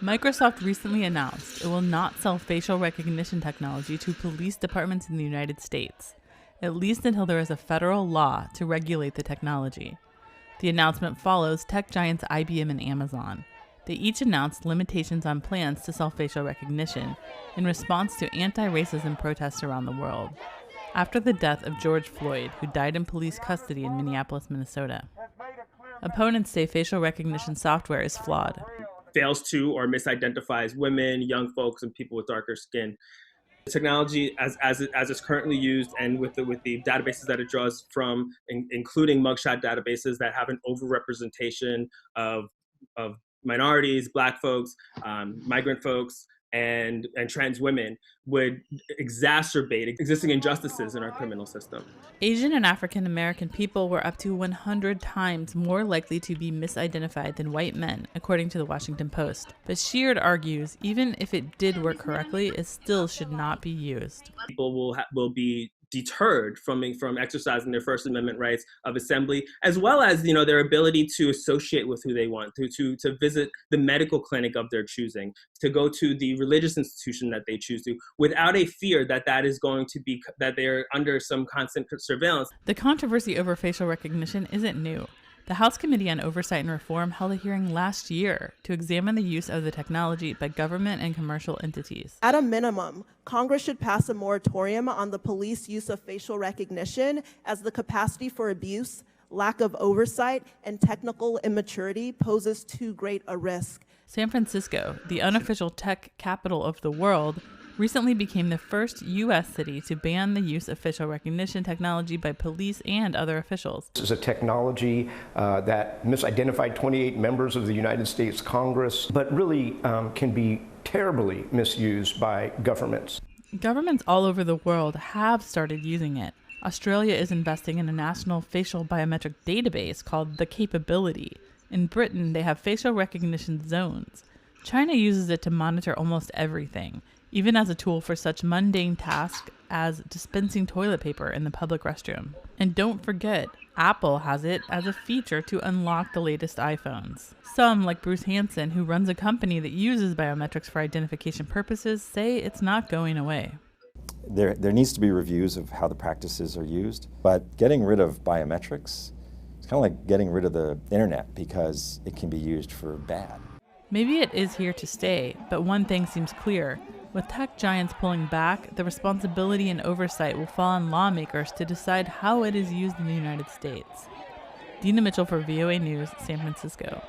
Microsoft recently announced it will not sell facial recognition technology to police departments in the United States, at least until there is a federal law to regulate the technology. The announcement follows tech giants IBM and Amazon. They each announced limitations on plans to sell facial recognition in response to anti-racism protests around the world, after the death of George Floyd, who died in police custody in Minneapolis, Minnesota. Opponents say facial recognition software is flawed. Fails to or misidentifies women, young folks, and people with darker skin. The technology, as it's currently used, and with the databases that it draws from, including mugshot databases that have an overrepresentation of minorities, Black folks, migrant folks, and trans women, would exacerbate existing injustices in our criminal system. Asian and African American people were up to 100 times more likely to be misidentified than white men, according to the Washington Post. But Sheard argues even if it did work correctly, it still should not be used. People will be deterred from exercising their First Amendment rights of assembly, as well as their ability to associate with who they want, to visit the medical clinic of their choosing, to go to the religious institution that they choose to, without a fear that is going to be that they're under some constant surveillance. The controversy over facial recognition isn't new. The House Committee on Oversight and Reform held a hearing last year to examine the use of the technology by government and commercial entities. At a minimum, Congress should pass a moratorium on the police use of facial recognition, as the capacity for abuse, lack of oversight, and technical immaturity poses too great a risk. San Francisco, the unofficial tech capital of the world, recently became the first U.S. city to ban the use of facial recognition technology by police and other officials. This is a technology that misidentified 28 members of the United States Congress, but really can be terribly misused by governments. Governments all over the world have started using it. Australia is investing in a national facial biometric database called The Capability. In Britain, they have facial recognition zones. China uses it to monitor almost everything, even as a tool for such mundane tasks as dispensing toilet paper in the public restroom. And don't forget, Apple has it as a feature to unlock the latest iPhones. Some, like Bruce Hansen, who runs a company that uses biometrics for identification purposes, say it's not going away. There needs to be reviews of how the practices are used, but getting rid of biometrics, it's kind of like getting rid of the internet because it can be used for bad. Maybe it is here to stay, but one thing seems clear. With tech giants pulling back, the responsibility and oversight will fall on lawmakers to decide how it is used in the United States. Dina Mitchell for VOA News, San Francisco.